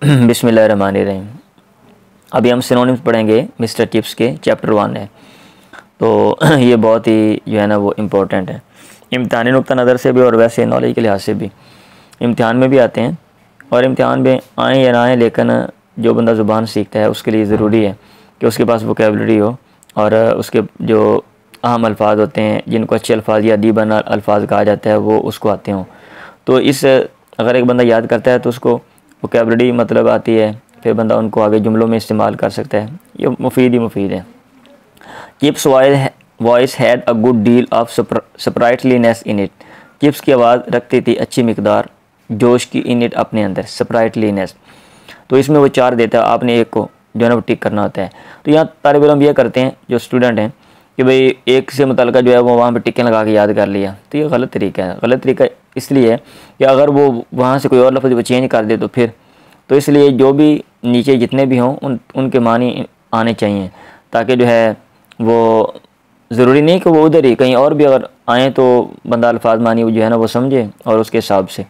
बिस्मिल्लाहिर्रहमानिर्रहीम। अभी हम सिनोनिम्स पढ़ेंगे मिस्टर चिप्स के चैप्टर 1 है। तो ये बहुत ही जो है ना वो इम्पोर्टेंट है इम्तिहानी नुक्ता नज़र से भी और वैसे नॉलेज के लिहाज से भी। इम्तिहान में भी आते हैं और इम्तिहान में आएँ या ना आएँ, लेकिन जो बंदा ज़ुबान सीखता है उसके लिए ज़रूरी है कि उसके पास वोकेबलरी हो और उसके जो अहम अल्फाज होते हैं जिनको अच्छे अल्फाज या दीवान अल्फाज कहा जाता है वो उसको आते हों। तो इस अगर एक बंदा याद करता है तो उसको वोकेबलरी मतलब आती है, फिर बंदा उनको आगे जुमलों में इस्तेमाल कर सकता है। ये मुफीद है। Chips voice had a good deal of sprightliness in it. Chips की आवाज़ रखती थी अच्छी मिकदार जोश की इन इट अपने अंदर, स्प्राइटलीनेस। तो इसमें वो 4 देता है, आपने एक को जो है ना वो टिक करना होता है। तो यहाँ तालिब इल्म ये करते हैं जो स्टूडेंट हैं कि भाई एक से मुतल्लिक़ जो है वो वहाँ पे टिक्कें लगा के याद कर लिया। तो ये गलत तरीका है। गलत तरीका इसलिए है कि अगर वो वहाँ से कोई और लफ्ज़ वो चेंज कर दे तो इसलिए जो भी नीचे जितने भी हों उनके मानी आने चाहिए, ताकि जो है वो ज़रूरी नहीं कि वो उधर ही कहीं और भी अगर आएँ तो बंदा अल्फाज मानी जो है ना वो समझे और उसके हिसाब से।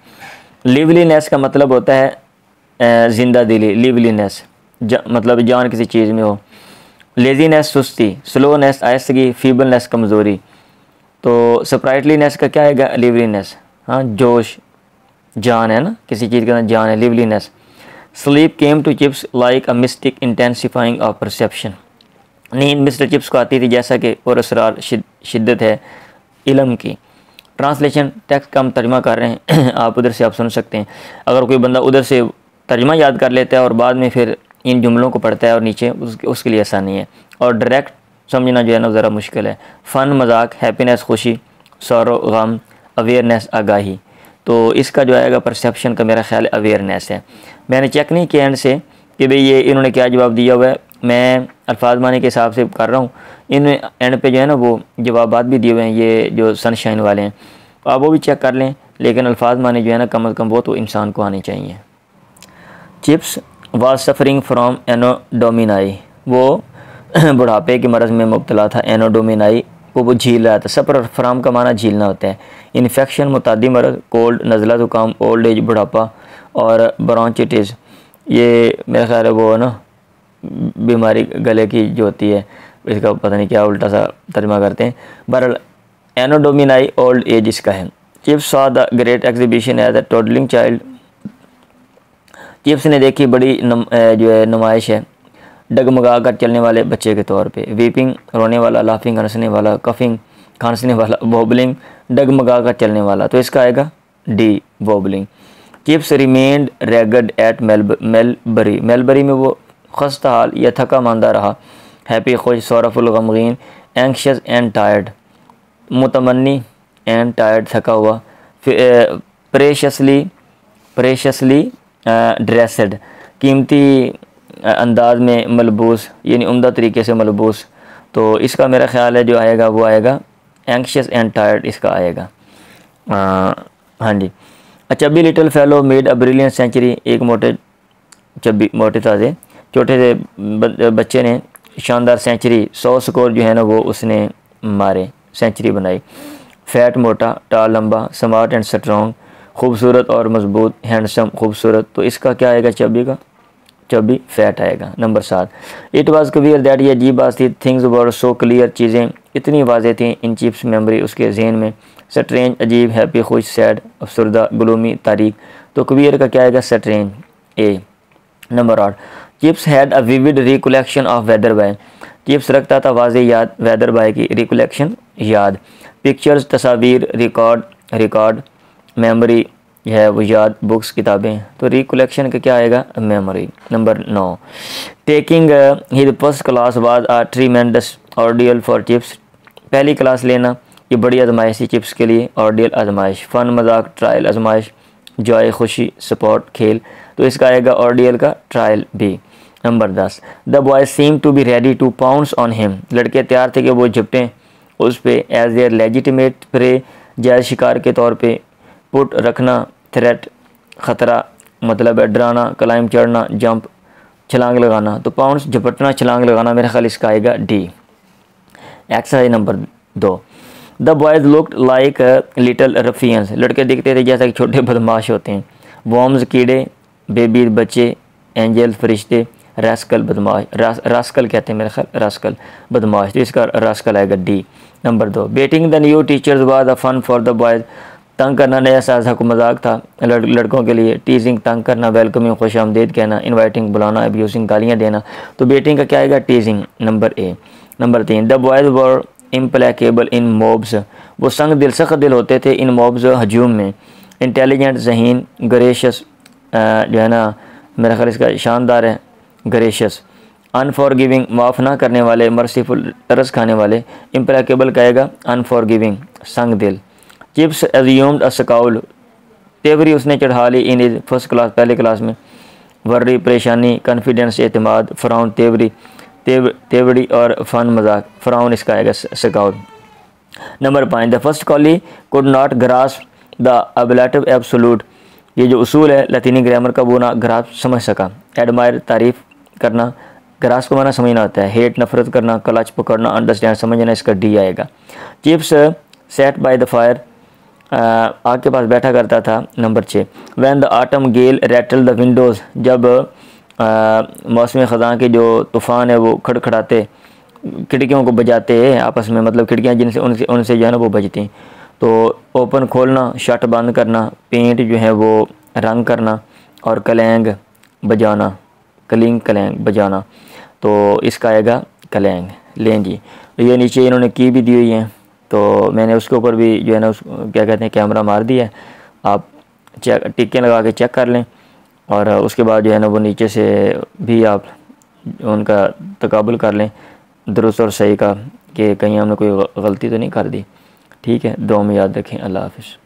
लिवलीनेस का मतलब होता है ज़िंदा दिली, लिवलीनेस मतलब जान किसी चीज़ में हो। लेज़ीनेस सुस्ती, स्लोनेस आहिस्तगी, फीबलनेस कमज़ोरी। तो स्प्राइटलीनेस का क्या है? लिवलीनेस, हाँ जोश जान है ना, किसी चीज़ के अंदर जान है, liveliness. Sleep came to Chips like a mystic intensifying of perception. नींद मिस्टर चिप्स को आती थी जैसा कि पुरअसरार शिद्दत है इल्म की। ट्रांसलेशन टेक्स्ट का हम तर्जमा कर रहे हैं आप उधर से आप सुन सकते हैं। अगर कोई बंदा उधर से तर्जमा याद कर लेता है और बाद में फिर इन जुमलों को पढ़ता है और नीचे उसके लिए आसानी है, और डायरेक्ट समझना जो है ना ज़रा मुश्किल है। फ़न मजाक, हैप्पीनेस खुशी, सौरो गम, अवेयरनेस आगाही। तो इसका जो आएगा परसेप्शन का मेरा ख्याल अवेयरनेस है। मैंने चेक नहीं किया एंड से कि भाई ये इन्होंने क्या जवाब दिया हुआ है, मैं अल्फाज मानी के हिसाब से कर रहा हूँ। इन एंड पे जो है ना वो जवाबात भी दिए हुए हैं, ये जो सनशाइन वाले हैं, तो आप वो भी चेक कर लें। लेकिन अल्फाज मानी जो है ना कम अज़ कम वो तो इंसान को आनी चाहिए। Chips was suffering from anno domini. वो बुढ़ापे के मरज़ में मुब्तला था। एनोडोमिनाई को वो झील रहा था। सफ़र फ्राम का माना झीलना होता है। इन्फेक्शन मुतादी मरज़, कोल्ड नज़ला ज़ुकाम, ओल्ड एज बुढ़ापा, और ब्रोंचिटिस ये मेरा ख्याल है वो ना बीमारी गले की जो होती है, इसका पता नहीं क्या उल्टा सा तर्जमा करते हैं। बहरहाल एनोडोमिनाई ओल्ड एज इसका है। Chips saw the great exhibition as a toddling child. Chips ने देखी बड़ी जो है नुमाइश है डगमगा कर चलने वाले बच्चे के तौर पे। वीपिंग रोने वाला, लाफिंग हंसने वाला, कफिंग खांसने वाला, वॉबलिंग डगमगा कर चलने वाला। तो इसका आएगा D, wobbling. Chips remained rugged at Melbury. Melbury में वो खस्ता हाल या थका मांदा रहा। हैप्पी खुश, सौरफुल गमगीन, एंक्शस एंड टायर्ड, मुतमन्नी एंड टायर्ड थका हुआ। प्रेशसली ड्रेसड कीमती अंदाज में मलबूस यानी उम्दा तरीके से मलबूस। तो इसका मेरा ख्याल है जो आएगा वो आएगा एंक्शस एंड टायर्ड, इसका आएगा। हाँ जी। A chubby little fellow made a brilliant century. एक मोटे ताज़े छोटे से बच्चे ने शानदार सेंचुरी, 100 स्कोर जो है ना वो उसने मारे, सेंचुरी बनाई। फैट मोटा, टाल लंबा, स्मार्ट एंड स्ट्रॉन्ग खूबसूरत और मजबूत, हैंडसम खूबसूरत। तो इसका क्या आएगा? चब्बी का चब्बी फैट आएगा। Number 7। It was clear that, ये अजीब बात थी, थिंग्स वर सो क्लियर, चीज़ें इतनी वाज़ेह थी इन चिप्स मेमोरी उसके जहन में। स्ट्रेंज अजीब, हैप्पी खुश, सैड अफसरदा, ग्लूमी तारीख। तो क्लियर का क्या आएगा? Strange, A. Number 8। Chips had a vivid recollection of whether by. Chips रखता था वाज़े याद वेदर बाय की, रिकलेक्शन याद। पिक्चर्स तस्वीर, रिकॉर्ड मेमोरी है वो याद, बुक्स किताबें। तो रिकलेक्शन का क्या आएगा? Memory. Number 9। Taking his first class was a tremendous ordeal for chips. पहली क्लास लेना ये बड़ी आजमाइश थी चिप्स के लिए, ऑर्डियल आजमाइश। फ़न मजाक, ट्रायल आजमाइश, जॉय खुशी, स्पोर्ट खेल। तो इसका आएगा ऑर्डियल का ट्रायल भी। Number 10। The boy seem to be ready to pounce on him. लड़के तैयार थे कि वो झपटें उस पे एज देयर लेजिटिमेट प्रे, जायज़ शिकार के तौर पे। पुट रखना, थ्रेट ख़तरा मतलब है डराना, क्लाइम चढ़ना, जंप छलांग लगाना। तो पाउंस झपटना, छलांग लगाना, मेरा ख्याल इसका आएगा D. Exercise number 2। The boys looked like little ruffians. लड़के दिखते थे जैसा कि छोटे बदमाश होते हैं। वॉर्म्स कीड़े, बेबी बच्चे, एंजल फरिश्ते, रास्कल बदमाश, रास्कल कहते हैं मेरे ख्याल, रास्कल बदमाश, तो इसका रास्कल आएगा D. Number 2, baiting the new teachers was a fun for the boys, तंग करना नया साजा को मजाक था लड़कों के लिए। टीजिंग तंग करना, वेलकमिंग खुश आमदीद कहना, इन्वाइटिंग बुलाना, अब्यूजिंग गालियाँ देना। तो बेटिंग का क्या आएगा, टीजिंग, number A. Number 3, the boys were implacable in mobs, वो संग दिल सख्त दिल होते थे इन मॉब्स हजूम में। इंटेलिजेंट, जहीन, ग्रेशियस, जो है ना मेरा ख्याल इसका शानदार है, ग्रेशियस। अनफॉरगिविंग, माफ़ ना करने वाले, मर्सीफुल, तरस खाने वाले। इम्प्लेकेबल कहेगा अनफॉरगिविंग, संग दिल। चिप्स एज्यूम्ड अ स्काउल, तेवरी उसने चढ़ा ली इन इज फर्स्ट क्लास, पहले क्लास में। वर्री, परेशानी, कॉन्फिडेंस, एतमाद। फ्राउन, तेवरी, तेवड़ी और फन, मजाक। फ्राउन इसका आएगा scowl. Number 5, the first Colley could not grasp the ablative absolute, ये जो उसूल है लतीनी ग्रामर का वो ना ग्रास्प समझ सका। एडमायर, तारीफ़ करना, ग्रास्प को माना समझना होता है। हेट, नफरत करना। क्लच, पकड़ना। अंडरस्टैंड, समझना, इसका डी आएगा। Chips sat by the fire, आग के पास बैठा करता था। Number 6, when the autumn gale rattle the windows, जब मौसम ख़ज़ां के जो तूफ़ान है वो खड़खड़ाते, खिड़कियों को बजाते हैं आपस में, मतलब खिड़कियाँ जिनसे उनसे उनसे जो है ना वो बजती। तो ओपन खोलना, शट बंद करना, पेंट जो है वो रंग करना, और कलैंग बजाना, कलिंग कलैंग बजाना। तो इसका आएगा कलैंग। लें जी, तो ये नीचे इन्होंने की भी दी हुई है, तो मैंने उसके ऊपर भी जो है ना क्या कहते हैं कैमरा मार दिया है, आप चेक टिक्के लगा के चेक कर लें। और उसके बाद जो है ना वो नीचे से भी आप उनका तकाबुल कर लें दुरुस्त और सही का, कि कहीं हमने कोई गलती तो नहीं कर दी। ठीक है, दुआ में याद रखें। अल्लाह हाफ़िज़।